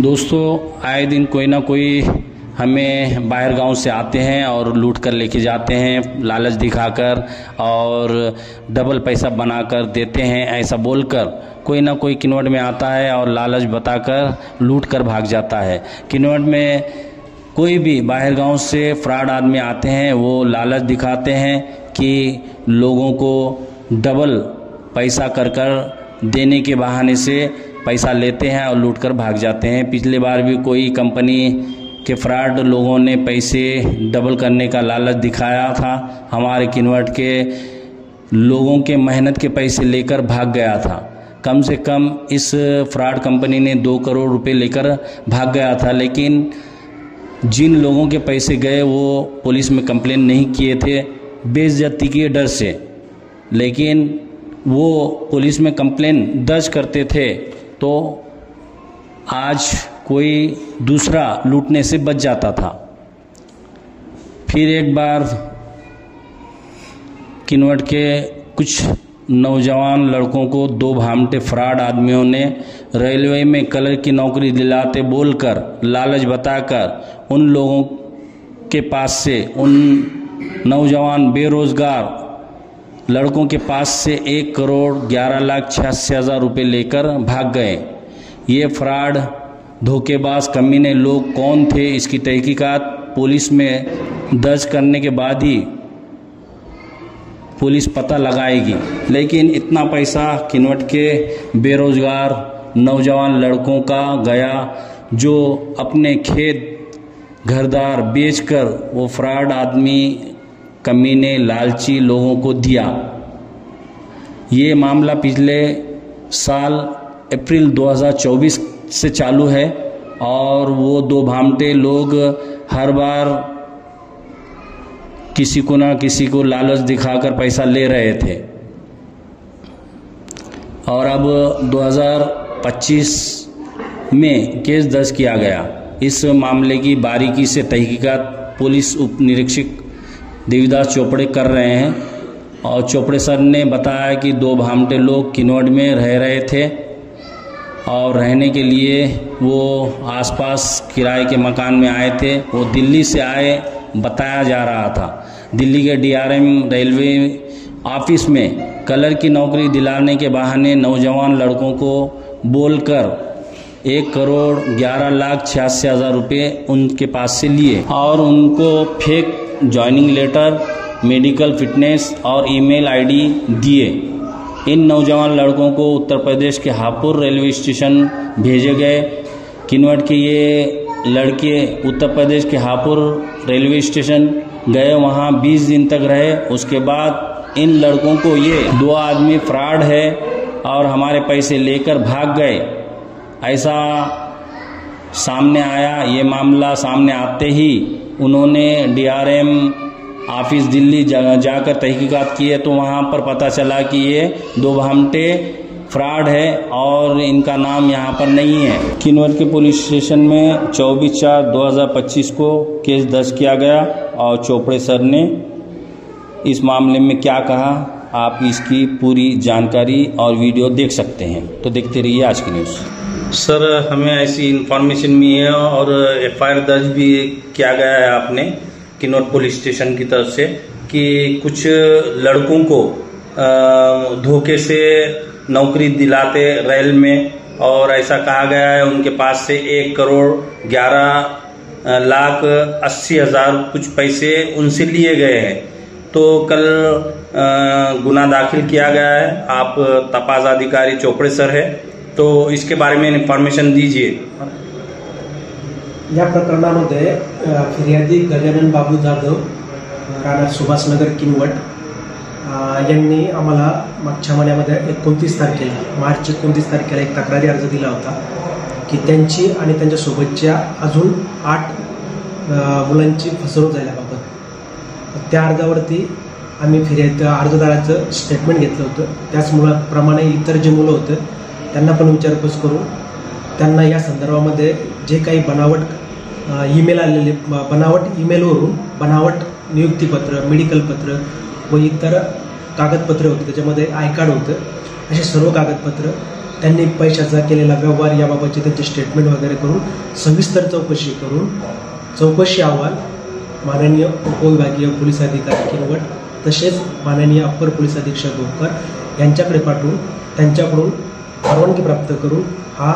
दोस्तों, आए दिन कोई ना कोई हमें बाहर गांव से आते हैं और लूट कर लेके जाते हैं, लालच दिखाकर और डबल पैसा बनाकर देते हैं, ऐसा बोलकर कोई ना कोई किन्नौर में आता है और लालच बताकर लूट कर भाग जाता है। किन्नौर में कोई भी बाहर गांव से फ्रॉड आदमी आते हैं, वो लालच दिखाते हैं कि लोगों को डबल पैसा कर देने के बहाने से पैसा लेते हैं और लूट कर भाग जाते हैं। पिछले बार भी कोई कंपनी के फ्रॉड लोगों ने पैसे डबल करने का लालच दिखाया था, हमारे किन्नौर के लोगों के मेहनत के पैसे लेकर भाग गया था। कम से कम इस फ्रॉड कंपनी ने 2 करोड़ रुपए लेकर भाग गया था, लेकिन जिन लोगों के पैसे गए वो पुलिस में कंप्लेन नहीं किए थे बेइज्जती के डर से, लेकिन वो पुलिस में कंप्लेन दर्ज करते थे तो आज कोई दूसरा लूटने से बच जाता था। फिर एक बार किन्नौर के कुछ नौजवान लड़कों को 2 भामटे फ्रॉड आदमियों ने रेलवे में कलर की नौकरी दिलाते बोलकर लालच बताकर उन लोगों के पास से, उन नौजवान बेरोजगार लड़कों के पास से 1,11,86,000 रुपये लेकर भाग गए। ये फ्रॉड धोखेबाज कमीने लोग कौन थे, इसकी तहकीकात पुलिस में दर्ज करने के बाद ही पुलिस पता लगाएगी। लेकिन इतना पैसा किन्नौर के बेरोजगार नौजवान लड़कों का गया जो अपने खेत घरदार बेचकर वो फ्रॉड आदमी कमीने लालची लोगों को दिया। ये मामला पिछले साल अप्रैल 2024 से चालू है और वो 2 भामटे लोग हर बार किसी को ना किसी को लालच दिखाकर पैसा ले रहे थे और अब 2025 में केस दर्ज किया गया। इस मामले की बारीकी से तहकीकात पुलिस उप निरीक्षक देवीदास चोपड़े कर रहे हैं और चोपड़े सर ने बताया कि 2 भामटे लोग किन्नौर में रह रहे थे और रहने के लिए वो आसपास किराए के मकान में आए थे। वो दिल्ली से आए बताया जा रहा था। दिल्ली के DRM रेलवे ऑफिस में कलर की नौकरी दिलाने के बहाने नौजवान लड़कों को बोलकर 1,11,86,000 रुपये उनके पास से लिए और उनको fake joining letter, medical fitness और ईमेल आईडी दिए। इन नौजवान लड़कों को उत्तर प्रदेश के हापुड़ रेलवे स्टेशन भेजे गए। किन्नौर के ये लड़के उत्तर प्रदेश के हापुड़ रेलवे स्टेशन गए, वहाँ 20 दिन तक रहे। उसके बाद इन लड़कों को ये 2 आदमी फ्रॉड है और हमारे पैसे लेकर भाग गए, ऐसा सामने आया। ये मामला सामने आते ही उन्होंने DRM ऑफिस दिल्ली जाकर तहकीकात किए तो वहाँ पर पता चला कि ये 2 भामटे फ्रॉड है और इनका नाम यहाँ पर नहीं है। किन्नौर के पुलिस स्टेशन में 24/4/2025 को केस दर्ज किया गया और चोपड़े सर ने इस मामले में क्या कहा, आप इसकी पूरी जानकारी और वीडियो देख सकते हैं। तो देखते रहिए आज की न्यूज़। सर, हमें ऐसी इन्फॉर्मेशन मिली है और FIR दर्ज भी किया गया है आपने किन्नौर पुलिस स्टेशन की तरफ से कि कुछ लड़कों को धोखे से नौकरी दिलाते रेल में और ऐसा कहा गया है उनके पास से 1,11,80,000 कुछ पैसे उनसे लिए गए हैं। तो कल गुना दाखिल किया गया है। आप तपास अधिकारी चोपड़े सर है, तो इसके बारे में इन्फॉर्मेशन दीजिए। या प्रकरणामध्ये फिर्यादी गजानन बाबू जाधव राणा सुभाषनगर किनवट यांनी आम्हाला मागच्या महिन्यामध्ये 29 तारखेला मार्च 29 तारखेला एक तक्रारी अर्ज दिला होता की त्यांची आणि त्यांच्यासोबतच्या अजून 8 मुलांची फसवणूक झाल्याबाबत। त्या अर्जावरती आम्ही अर्जदाराचं स्टेटमेंट घेतलं होतं। त्याच मुलाप्रमाणे इतर जे मुलं होतं त्यांना पण विचारपूस करून त्यांना या संदर्भामध्ये जे काही बनावट ईमेल आलेले, बनावट ईमेलवरून बनावट नियुक्तीपत्र, मेडिकल पत्र व इतर कागदपत्र होते, त्याच्यामध्ये आय कार्ड होतं, असे सर्व कागदपत्र त्यांनी पैशाचा केलेला व्यवहार याबाबतचे त्यांचे स्टेटमेंट वगैरे करून सविस्तर चौकशी करून चौकशी अहवाल माननीय उपविभागीय पोलीस अधिकारी किनवट तसेच माननीय अप्पर पोलीस अधीक्षक भोकर यांच्याकडे पाठवून त्यांच्याकडून परवानगी प्राप्त करून हा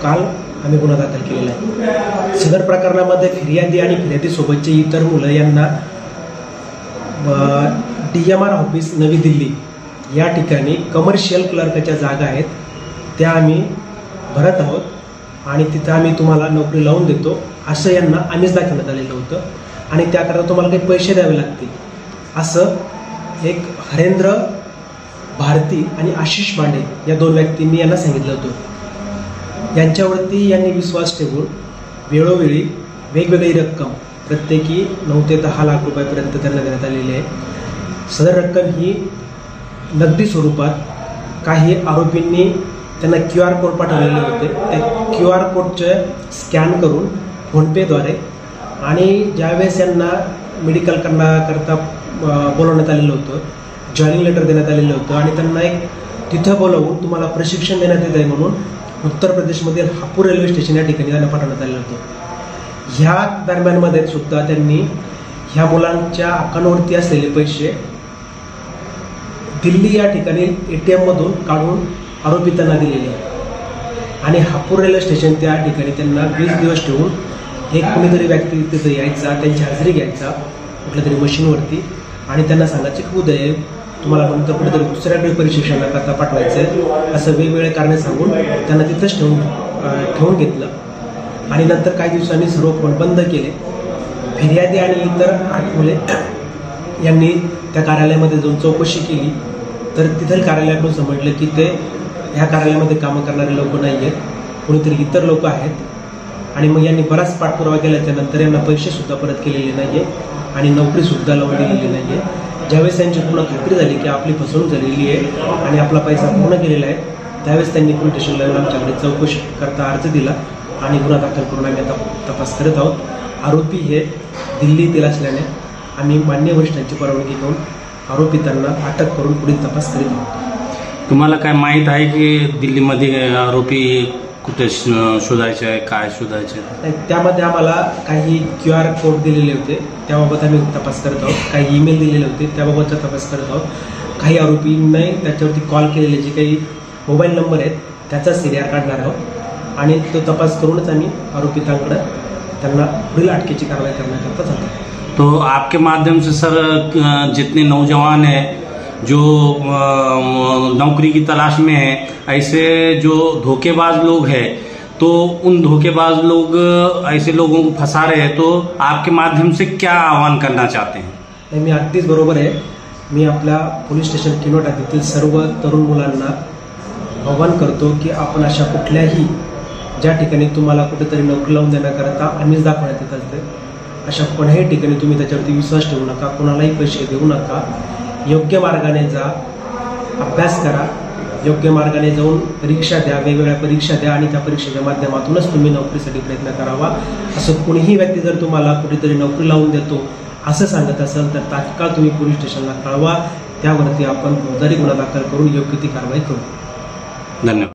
काल आम्ही गुन्हा दाखल केलेला आहे। सदर प्रकरणामध्ये फिर्यादी आणि फिर्यादीसोबतचे इतर मुलं यांना DMR ऑफिस नवी दिल्ली या ठिकाणी कमर्शियल क्लर्कच्या जागा आहेत, त्या आम्ही भरत आहोत आणि तिथं आम्ही तुम्हाला नोकरी लावून देतो असं यांना आम्हीच दाखवण्यात आलेलं होतं आणि त्याकरता तुम्हाला काही पैसे द्यावे लागतील असं एक हरेंद्र भारती आणि आशिष पांडे या 2 व्यक्तींनी यांना सांगितलं होतं। यांच्यावरती यांनी विश्वास ठेवून वेळोवेळी वेगवेगळी रक्कम प्रत्येकी 9 ते 10 लाख रुपयापर्यंत त्यांना देण्यात आलेली आहे। सदर रक्कम ही नगदी स्वरूपात काही आरोपींनी त्यांना QR कोड पाठवलेले होते, त्या QR कोडचे स्कॅन करून फोनपेद्वारे आणि ज्यावेळेस यांना मेडिकल करण्याकरता बोलवण्यात आलेलं होतं, जॉईनिंग लेटर देण्यात आलेलं होतं आणि त्यांना एक तिथं बोलवून तुम्हाला प्रशिक्षण देण्यात येत आहे म्हणून उत्तर प्रदेशमधील हापूर रेल्वे स्टेशन या ठिकाणी त्यांना पाठवण्यात आलेलं होतं। ह्या दरम्यानमध्ये सुद्धा त्यांनी ह्या मुलांच्या अकाउंटवरती असलेले पैसे दिल्ली या ठिकाणी ATM मधून काढून आरोपी त्यांना दिलेले आणि हापूर रेल्वे स्टेशन त्या ठिकाणी त्यांना 20 दिवस ठेवून एक कोणीतरी व्यक्ती तिथं यायचा, त्यांची हजेरी घ्यायचा कुठल्या तरी मशीनवरती आणि त्यांना सांगायचे की उद्या तुम्हाला नंतर कुठेतरी दुसऱ्याकडे प्रशिक्षणाकरता पाठवायचं आहे असं वेगवेगळे कारणे सांगून त्यांना तिथंच ठेवून घेतलं आणि नंतर काही दिवसांनी सर्व फोन बंद केले। फिर्यादी आणि इतर 8 मुले यांनी त्या कार्यालयामध्ये जाऊन चौकशी केली तर तिथं कार्यालयाकडून समजलं की ते ह्या कार्यालयामध्ये कामं करणारे लोक नाही आहेत, कोणीतरी इतर लोक आहेत आणि मग यांनी बराच पाठपुरावा केल्याच्यानंतर यांना पैसेसुद्धा परत केलेले नाही आहे आणि नोकरीसुद्धा लावून दिलेली नाही आहे। ज्यावेळेस त्यांची पूर्ण खात्री झाली की आपली फसवणूक झालेली आहे आणि आपला पैसा पूर्ण केलेला आहे त्यावेळेस त्यांनी पोलीस स्टेशनला येऊन आमच्याकडे चौकशी करता अर्ज दिला आणि गुन्हा दाखल करून आम्ही आता तपास करत आहोत। आरोपी हे दिल्ली येथील असल्याने आम्ही मान्य वरिष्ठांची परवानगी घेऊन आरोपी त्यांना अटक करून पुढील तपास करीत आहोत। तुम्हाला काय माहीत आहे की दिल्लीमध्ये आरोपी कुठे शोधायचे आहे, काय शोधायचे? त्यामध्ये आम्हाला काही QR कोड दिलेले होते त्याबाबत आम्ही तपास करत आहोत, काही ईमेल दिलेले होते त्याबाबतचा तपास करत आहोत, काही आरोपींनी त्याच्यावरती कॉल केलेले जे काही मोबाईल नंबर आहेत त्याचा CR काढणार आहोत आणि तो तपास करूनच आम्ही आरोपितांकडे त्यांना पुढील अटकेची कारवाई करण्याकरता जातो। तो आपके माध्यम से सर जितने नौजवान हैं जो नौकरी की तलाश में है, ऐसे जो धोखेबाज लोग हैं तो उन धोखेबाज लोग ऐसे लोगों को फंसा रहे हैं, तो आपके माध्यम से क्या आह्वान करना चाहते हैं? नाही, मी अगदीच बरोबर आहे। मी आपल्या पोलीस स्टेशन किनवट येथील सर्व तरुण मुलांना आव्हान करतो की आपण अशा कुठल्याही ज्या ठिकाणी तुम्हाला कुठेतरी नोकरी लावून देण्याकरता आम्हीच दाखवण्यात येत असते अशा कोणत्याही ठिकाणी तुम्ही त्याच्यावरती विश्वास ठेवू नका, कोणालाही पैसे देऊ नका, योग्य मार्गाने जा, अभ्यास करा, योग्य मार्गाने जाऊन परीक्षा द्या, वेगवेगळ्या परीक्षा द्या आणि त्या परीक्षेच्या माध्यमातूनच तुम्ही नोकरीसाठी प्रयत्न करावा। असं कोणीही व्यक्ती जर तुम्हाला कुठेतरी नोकरी लावून देतो असं सांगत असेल तर तात्काळ तुम्ही पोलीस स्टेशनला कळवा, त्यावरती आपण फौजदारी गुन्हा दाखल करून योग्य ती कारवाई करू। धन्यवाद।